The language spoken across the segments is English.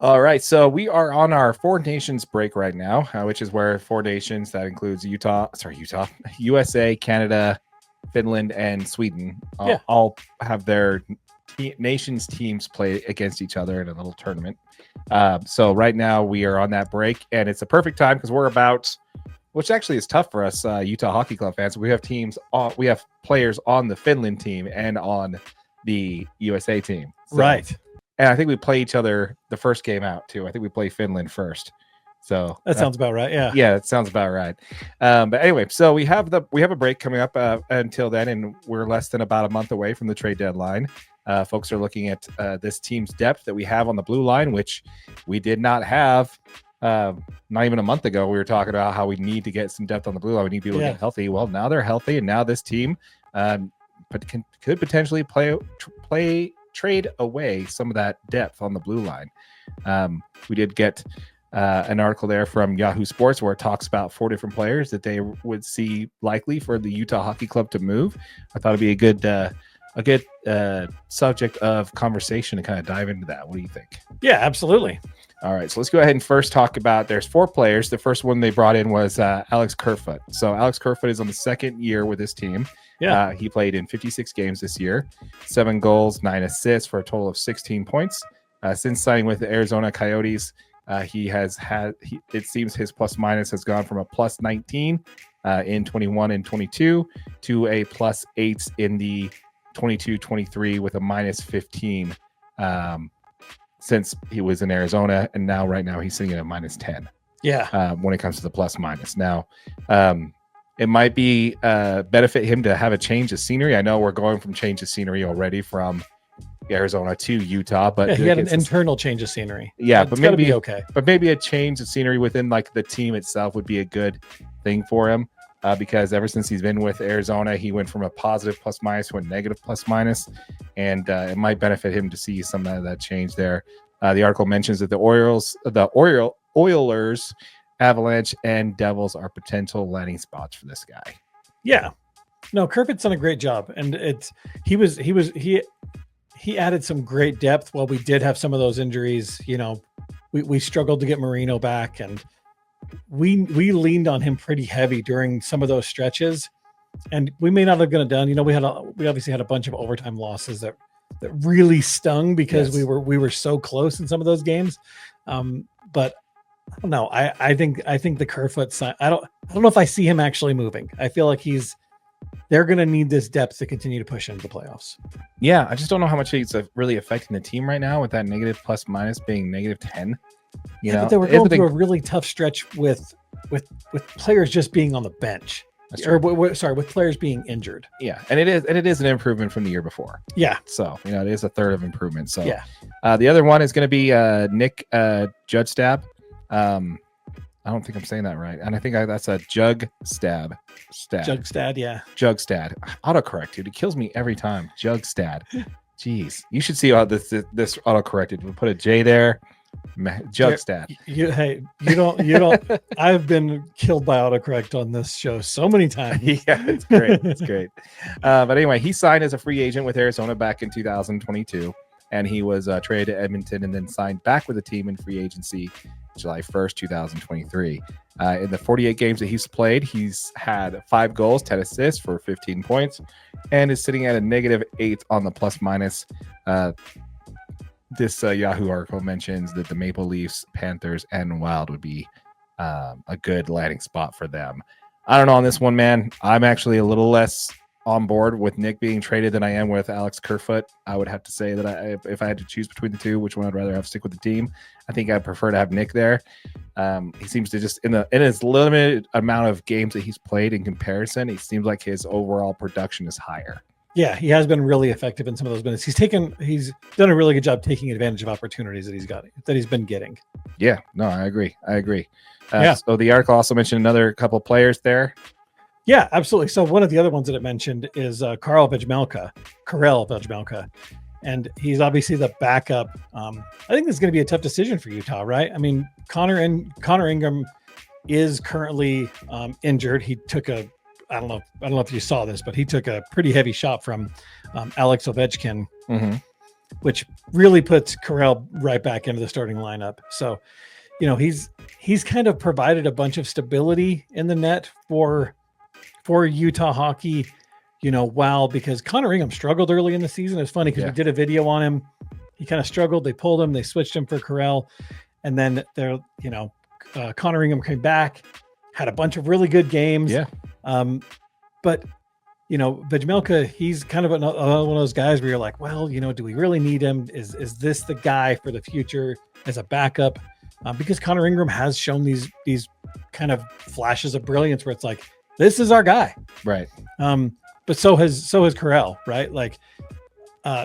All right, so we are on our Four Nations break right now, which is where Four Nations, that includes USA, Canada, Finland, and Sweden, all have their nations teams play against each other in a little tournament. So right now we are on that break, and it's a perfect time because we're about, which actually is tough for us Utah Hockey Club fans. We have we have players on the Finland team and on the USA team. So, right. And I think we play each other the first game out too. I think we play Finland first. So that sounds about right. Yeah. Yeah, it sounds about right. But anyway, so we have a break coming up until then, and we're less than about a month away from the trade deadline. Folks are looking at this team's depth that we have on the blue line, which we did not have not even a month ago. We were talking about how we need to get some depth on the blue line. We need people to get healthy. Well, now they're healthy, and now this team could potentially trade away some of that depth on the blue line. We did get an article there from Yahoo Sports where it talks about 4 different players that they would see likely for the Utah Hockey Club to move. I thought it'd be a good subject of conversation to kind of dive into that. What do you think? Yeah, absolutely. All right, so let's go ahead and first talk about, there's 4 players. The first one they brought in was Alex Kerfoot. So Alex Kerfoot is on the second year with his team. Yeah. He played in 56 games this year, 7 goals, 9 assists for a total of 16 points. Since signing with the Arizona Coyotes, it seems his plus minus has gone from a plus 19 in 21 and 22 to a plus 8 in the 22-23 with a minus 15 since he was in Arizona, and right now he's sitting at a minus 10. Yeah. When it comes to the plus minus. Now, it might be benefit him to have a change of scenery. I know we're going from change of scenery already from Arizona to Utah, but he had an internal change of scenery. Yeah, but maybe okay. But maybe a change of scenery within like the team itself would be a good thing for him. Because ever since he's been with Arizona, he went from a positive plus minus to a negative plus minus, and it might benefit him to see some of that change there. The article mentions that the Oilers, Avalanche, and Devils are potential landing spots for this guy. Yeah, no, Kerfoot's done a great job, and he added some great depth. While we did have some of those injuries, we struggled to get Marino back, and we leaned on him pretty heavy during some of those stretches, and we may not have gotten it done. We obviously had a bunch of overtime losses that really stung because we were so close in some of those games. But I don't know. I think the Kerfoot side, I don't know if I see him actually moving. I feel like they're going to need this depth to continue to push into the playoffs. Yeah, I just don't know how much he's really affecting the team right now with that negative plus minus being negative 10. But they were going through a really tough stretch with players just being on the bench. With players being injured. Yeah, and it is an improvement from the year before. Yeah. So, it is a third of improvement. So, yeah. The other one is going to be Nick Bjugstad. I don't think I'm saying that right. And I think that's a Bjugstad. Bjugstad, yeah. Bjugstad. Autocorrect, dude. It kills me every time. Bjugstad. Jeez. You should see how this autocorrected. We'll put a J there. Bjugstad. You don't. I've been killed by autocorrect on this show so many times. Yeah, it's great. It's great. But anyway, he signed as a free agent with Arizona back in 2022, and he was traded to Edmonton and then signed back with the team in free agency July 1st, 2023. In the 48 games that he's played, he's had 5 goals, 10 assists for 15 points, and is sitting at a negative 8 on the plus minus. This Yahoo article mentions that the Maple Leafs, Panthers, and Wild would be a good landing spot for them. I don't know on this one, man. I'm actually a little less on board with Nick being traded than I am with Alex Kerfoot. I would have to say that if I had to choose between the two, which one I'd rather have stick with the team, I think I'd prefer to have Nick there. He seems to just in his limited amount of games that he's played in comparison, it seems like his overall production is higher. Yeah, he has been really effective in some of those minutes. He's done a really good job taking advantage of opportunities that he's been getting. Yeah, no, I agree. Yeah. So the article also mentioned another couple players there. Yeah, absolutely. So one of the other ones that it mentioned is Karel Vejmelka, and he's obviously the backup. I think this is going to be a tough decision for Utah, right? I mean, Connor Ingram is currently injured. He took I don't know if you saw this, but he took a pretty heavy shot from Alex Ovechkin. Mm-hmm. which really puts Karel right back into the starting lineup. So, he's kind of provided a bunch of stability in the net for Utah hockey, because Connor Ingham struggled early in the season. It's funny because we did a video on him. He kind of struggled. They pulled him. They switched him for Karel. And then Connor Ingham came back, had a bunch of really good games. Yeah. But Vejmelka, he's kind of one of those guys where you're like, well, do we really need him? Is this the guy for the future as a backup? Because Connor Ingham has shown these kind of flashes of brilliance where it's like, this is our guy. Right. But so has Karel, right? Like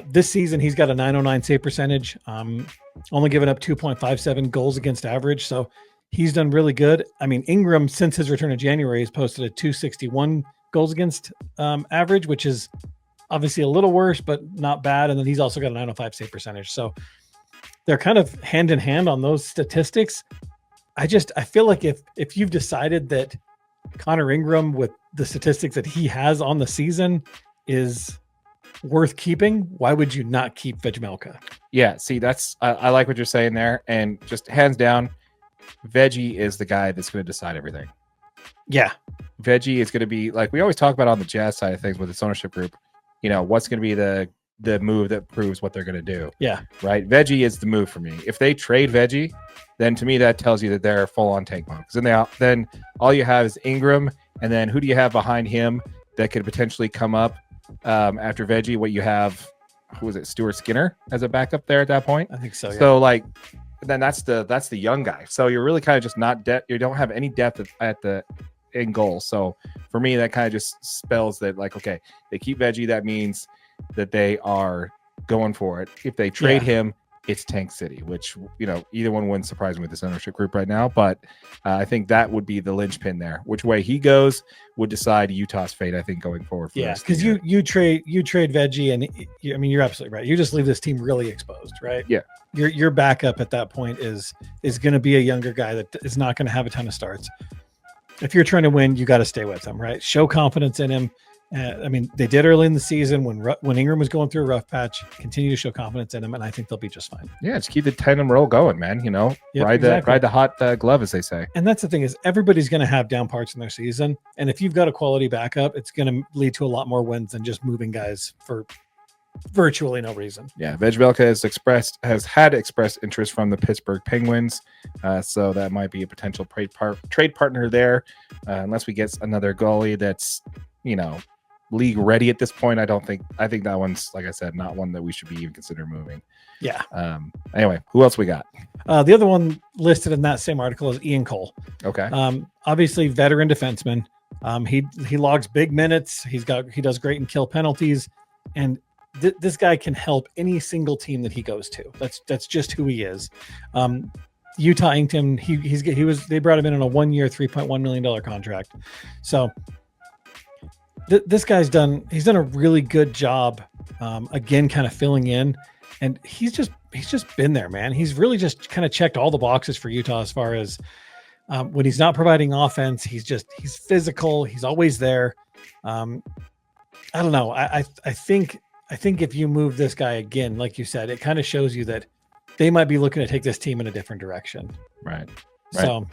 this season, he's got a .909 save percentage, only given up 2.57 goals against average. So he's done really good. I mean, Ingram, since his return in January, has posted a 261 goals against average, which is obviously a little worse, but not bad. And then he's also got a .905 save percentage. So they're kind of hand in hand on those statistics. I feel like if you've decided that Connor Ingram, with the statistics that he has on the season, is worth keeping, why would you not keep Vejmelka? Yeah, see, that's I like what you're saying there, and just hands down, Veggie is the guy that's going to decide everything. Yeah, Veggie is going to be, like we always talk about on the Jazz side of things with its ownership group. What's going to be the move that proves what they're going to do. Yeah, right. Veggie is the move for me. If they trade Veggie, then to me that tells you that they're full on tank mode. Because then all you have is Ingram, and then who do you have behind him that could potentially come up after Veggie? What you have, who was it? Stuart Skinner as a backup there at that point. I think so. Yeah. So then that's the young guy. So you're really kind of just not you don't have any depth in goal. So for me, that kind of just spells that okay, they keep Veggie. That means that they are going for it. If they trade him, it's Tank City, which either one wouldn't surprise me with this ownership group right now. But I think that would be the linchpin there. Which way he goes would decide Utah's fate, I think, going forward. Because you trade Veggie, and you're absolutely right. You just leave this team really exposed, right? Yeah. Your backup at that point is going to be a younger guy that is not going to have a ton of starts. If you're trying to win, you got to stay with him, right? Show confidence in him. They did early in the season when Ingram was going through a rough patch. Continue to show confidence in him, and I think they'll be just fine. Yeah, just keep the tandem roll going, man. Ride the hot glove, as they say. And that's the thing, is everybody's going to have down parts in their season, and if you've got a quality backup, it's going to lead to a lot more wins than just moving guys for virtually no reason. Yeah, Vejmelka has had expressed interest from the Pittsburgh Penguins, so that might be a potential trade partner there, unless we get another goalie that's league ready at this point. I think that one's, like I said, not one that we should be even consider moving. Yeah. Anyway, who else we got? The other one listed in that same article is Ian Cole. Okay. Obviously veteran defenseman. He logs big minutes. He does great in kill penalties, and this guy can help any single team that he goes to. That's just who he is. Utah inked him. They brought him in on a 1-year, $3.1 million contract. So this guy's done a really good job. Again, kind of filling in, and he's just been there, man. He's really just kind of checked all the boxes for Utah as far as when he's not providing offense, he's physical. He's always there. I don't know. I think if you move this guy again, like you said, it kind of shows you that they might be looking to take this team in a different direction. Right. So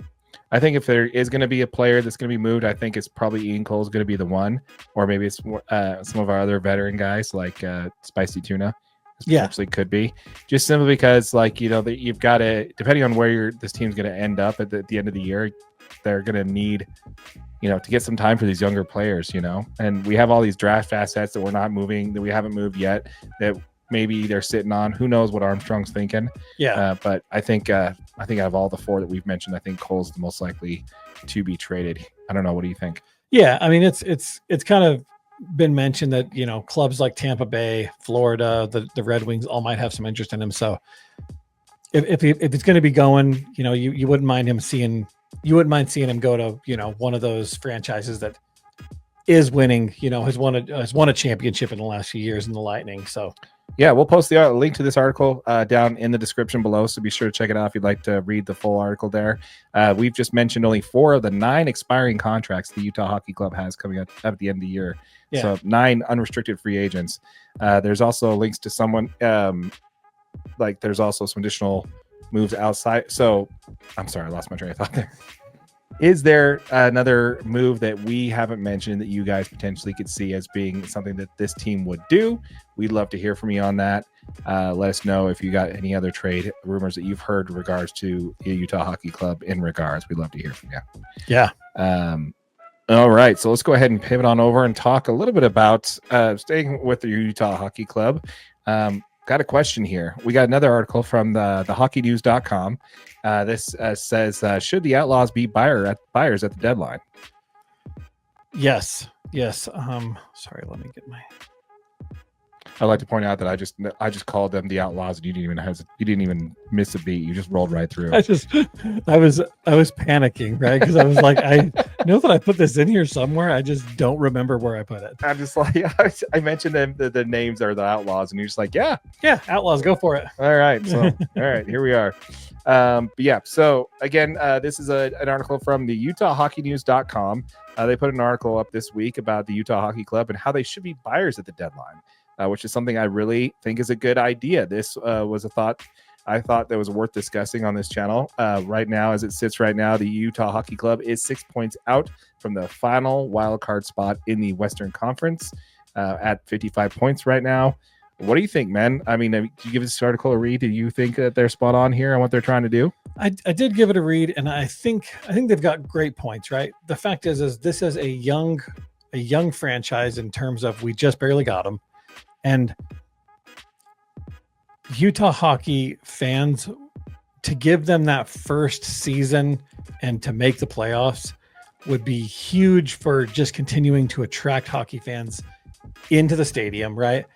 I think if there is going to be a player that's going to be moved, I think it's probably Ian Cole is going to be the one, or maybe it's some of our other veteran guys like Spicy Tuna. Potentially could be, just simply because you've got to, depending on where this team's going to end up at the end of the year, they're going to need to get some time for these younger players, and we have all these draft assets that we're not moving, that we haven't moved yet, that maybe they're sitting on. Who knows what Armstrong's thinking? Yeah. But I think out of all the four that we've mentioned, I think Cole's the most likely to be traded. I don't know. What do you think? Yeah. I mean, it's kind of been mentioned that, clubs like Tampa Bay, Florida, the Red Wings all might have some interest in him. So if it's going to be going, you wouldn't mind seeing him go to, one of those franchises that is winning, has won a championship in the last few years in the Lightning. So Yeah, we'll post the link to this article down in the description below, so be sure to check it out if you'd like to read the full article there. We've just mentioned only 4 of the 9 expiring contracts the Utah Hockey Club has coming up at the end of the year. Yeah. So 9 unrestricted free agents. There's also links to someone, there's also some additional moves outside. So I'm sorry, I lost my train of thought there. Is there another move that we haven't mentioned that you guys potentially could see as being something that this team would do? We'd love to hear from you on that. Let us know if you got any other trade rumors that you've heard in regards to the Utah Hockey Club in regards. We'd love to hear from you. Yeah. All right. So let's go ahead and pivot on over and talk a little bit about staying with the Utah Hockey Club. Got a question here. We got another article from the hockeynews.com. This says, should the Outlaws be buyers at the deadline? Yes. Sorry, let me get my. I'd like to point out that I just called them the Outlaws, and you didn't even miss a beat. You just rolled right through. I was panicking, right? Because I was like, I know that I put this in here somewhere. I just don't remember where I put it. I'm just like, I mentioned them. The names are the Outlaws, and you're just like, yeah, Outlaws, go for it. All right, so all right, here we are. But yeah, so again, this is an article from the UtahHockeyNews.com. They put an article up this week about the Utah Hockey Club and how they should be buyers at the deadline. Which is something I really think is a good idea. This was a thought I thought that was worth discussing on this channel. Right now, as it sits right now, the Utah Hockey Club is 6 points out from the final wild card spot in the Western Conference at 55 points right now. What do you think, man? I mean, did you give this article a read? Do you think that they're spot on here on what they're trying to do? I did give it a read, and I think they've got great points, right? The fact is this is a young franchise in terms of we just barely got them. And Utah hockey fans, to give them that first season and to make the playoffs would be huge for just continuing to attract hockey fans into the stadium, right?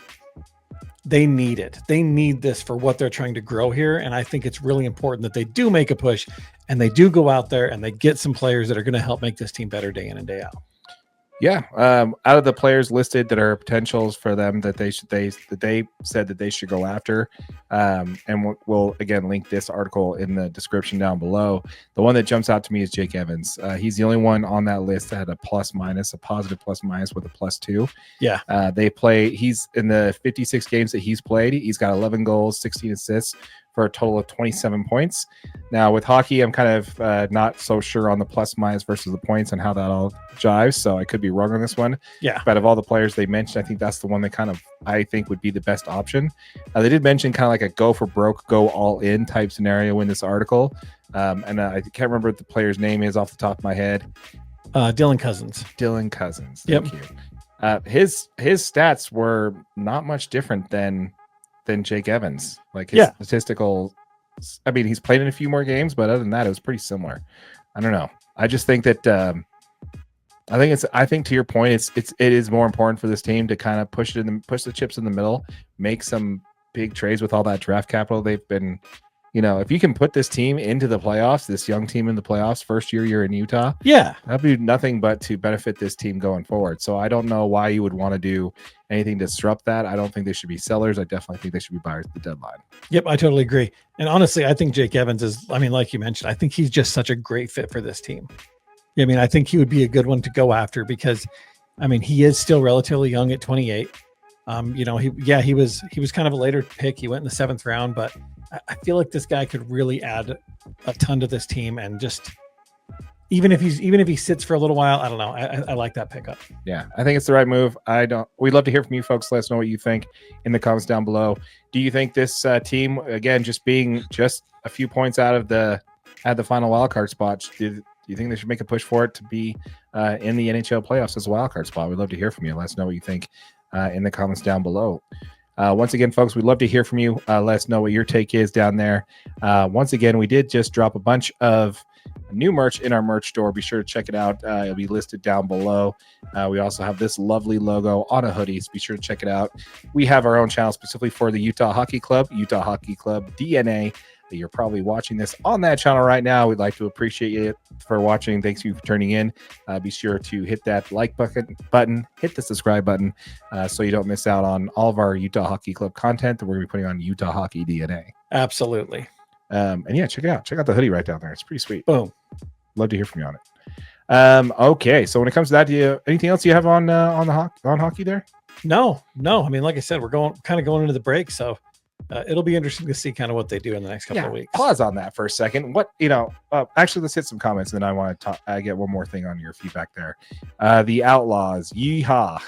They need it. They need this for what they're trying to grow here. And I think it's really important that they do make a push and they do go out there and they get some players that are going to help make this team better day in and day out. Yeah, out of the players listed that are potentials for them that they said that they should go after, and we'll again link this article in the description down below. The one that jumps out to me is Jake Evans. He's the only one on that list that had a positive plus minus with a +2. Yeah, he's in the 56 games that he's played. He's got 11 goals, 16 assists for a total of 27 points. Now with hockey, I'm kind of not so sure on the plus minus versus the points and how that all jives. So I could be wrong on this one. Yeah. But of all the players they mentioned, I think that's the one that I think would be the best option. They did mention kind of like a go for broke, go all in type scenario in this article. And I can't remember what the player's name is off the top of my head. Dylan Cousins. Thank you. His stats were not much different than Jake Evans. Like his statistical, I mean, he's played in a few more games, but other than that, it was pretty similar. I don't know. I just think that I think to your point, it is more important for this team to kind of push the chips in the middle, make some big trades with all that draft capital they've been. If you can put this team into the playoffs, this young team in the playoffs, first year you're in Utah, that'd be nothing but to benefit this team going forward. So I don't know why you would want to do anything to disrupt that. I don't think they should be sellers. I definitely think they should be buyers at the deadline. Yep, I totally agree. And honestly, I think Jake Evans is, like you mentioned, I think he's just such a great fit for this team. I think he would be a good one to go after because, he is still relatively young at 28. He was kind of a later pick. He went in the 7th round, but I feel like this guy could really add a ton to this team, and just even if he sits for a little while, I don't know. I like that pickup. Yeah, I think it's the right move. We'd love to hear from you folks. Let us know what you think in the comments down below. Do you think this team, again, just being just a few points out of the final wildcard spot, do you think they should make a push for it to be in the NHL playoffs as a wildcard spot? We'd love to hear from you. Let us know what you think in the comments down below. Once again, folks, we'd love to hear from you. Let us know what your take is down there. Once again, we did just drop a bunch of new merch in our merch store. Be sure to check it out. It'll be listed down below. We also have this lovely logo on a hoodie, so be sure to check it out. We have our own channel specifically for the Utah Hockey Club DNA. that you're probably watching this on that channel right now. We'd like to appreciate you for watching. Thanks you for turning in. Be sure to hit that like button, hit the subscribe button, so you don't miss out on all of our Utah Hockey Club content that we're going to be putting on Utah Hockey DNA. Absolutely. And yeah, check it out. Check out the hoodie right down there. It's pretty sweet. Boom. Love to hear from you on it. Okay, so when it comes to that, do you anything else you have on hockey there? No. I mean, like I said, we're going into the break, so it'll be interesting to see kind of what they do in the next couple of weeks. Pause on that for a second. What actually, let's hit some comments, and then I want to talk. Get one more thing on your feedback there. The Outlaws, yeehaw!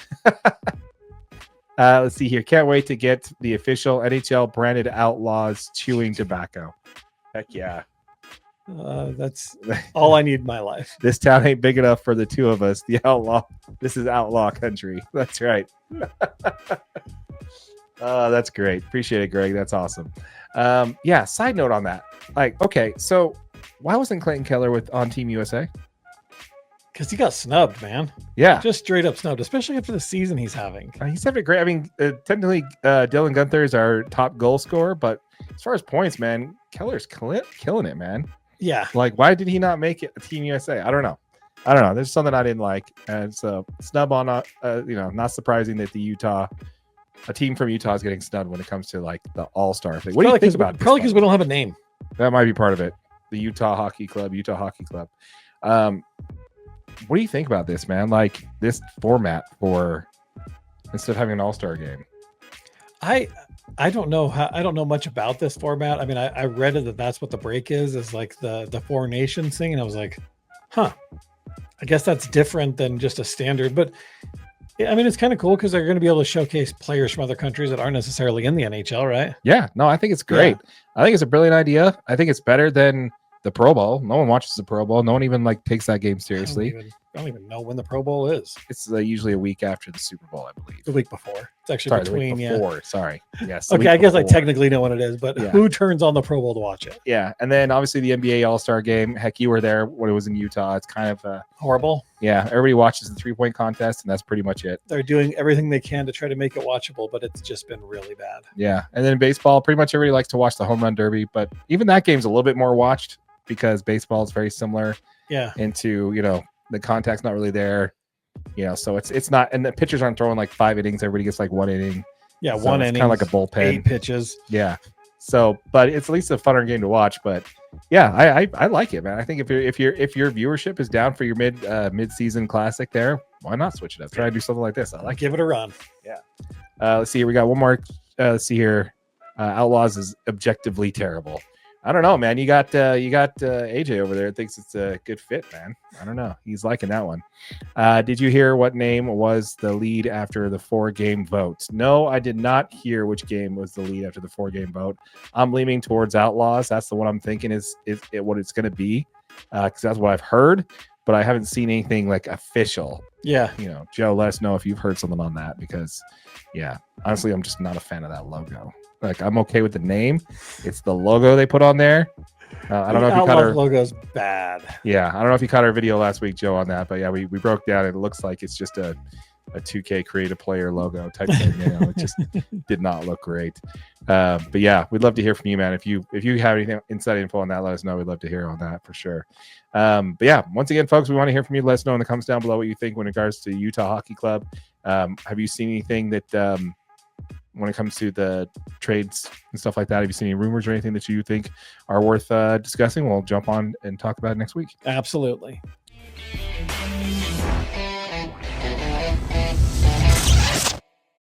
Let's see here. Can't wait to get the official NHL branded Outlaws chewing tobacco. Heck yeah! That's all I need in my life. This town ain't big enough for the two of us. The outlaw. This is outlaw country. That's right. That's great. Appreciate it, Greg. That's awesome. Yeah. Side note on that. Like, okay, so why wasn't Clayton Keller on Team USA? Because he got snubbed, man. Yeah, just straight up snubbed, especially after the season he's having. He's having great. I mean, technically, Dylan Gunther is our top goal scorer, but as far as points, man, Keller's killing it, man. Yeah. Like, why did he not make it a Team USA? I don't know. There's something I didn't like. And so snub on, not surprising that a team from Utah is getting snubbed when it comes to like the all-star thing. What do you think about it? Probably because we don't have a name. That might be part of it. The Utah Hockey Club. What do you think about this, man? Like this format for instead of having an all-star game? I don't know I don't know much about this format. I mean, I read it that's what the break is like the Four Nations thing, and I was like, I guess that's different than just a standard. But I mean, it's kind of cool because they're going to be able to showcase players from other countries that aren't necessarily in the NHL, right? Yeah, no, I think it's great. Yeah. I think it's a brilliant idea. I think it's better than the Pro Bowl. No one watches the Pro Bowl. No one even takes that game seriously. I don't even know when the Pro Bowl is. It's usually a week after the Super Bowl, I believe. The week before. It's actually between. The week before. Sorry. Yes. Okay, I guess I technically know when it is, but who turns on the Pro Bowl to watch it? Yeah, and then obviously the NBA All-Star Game. Heck, you were there when it was in Utah. It's kind of horrible. Yeah, everybody watches the 3-point contest, and that's pretty much it. They're doing everything they can to try to make it watchable, but it's just been really bad. Yeah, and then baseball. Pretty much everybody likes to watch the home run derby, but even that game's a little bit more watched because baseball is very similar. Yeah. Into the contact's not really there, so it's not, and the pitchers aren't throwing like 5 innings. Everybody gets like 1 inning. Yeah, so 1 inning, kind of like a bullpen. 8 pitches. Yeah. So, but it's at least a funner game to watch. But yeah, I like it, man. I think if your viewership is down for your mid-season classic, there, why not switch it up? Try to do something like this. Give it a run. Yeah. Let's see here. We got one more. Let's see here. Outlaws is objectively terrible. I don't know, man. You got AJ over there. Thinks it's a good fit, man. I don't know. He's liking that one. Did you hear what name was the lead after the 4-game vote? No, I did not hear which game was the lead after the 4-game vote. I'm leaning towards Outlaws. That's the one I'm thinking is what it's going to be, because that's what I've heard, but I haven't seen anything like official. Yeah. Joe, let us know if you've heard something on that, because honestly, I'm just not a fan of that logo. Like, I'm okay with the name. It's the logo they put on there. I don't know if you caught our logo's bad. Yeah, I don't know if you caught our video last week, Joe, on that, but yeah, we broke down. It looks like it's just a 2K creative player logo type thing. It just did not look great. But yeah, we'd love to hear from you, man. If you have anything inside info on that, let us know. We'd love to hear on that for sure. But yeah, once again, folks, we want to hear from you. Let us know in the comments down below what you think in regards to Utah Hockey Club. Have you seen anything that when it comes to the trades and stuff like that? Have you seen any rumors or anything that you think are worth discussing? We'll jump on and talk about it next week. Absolutely.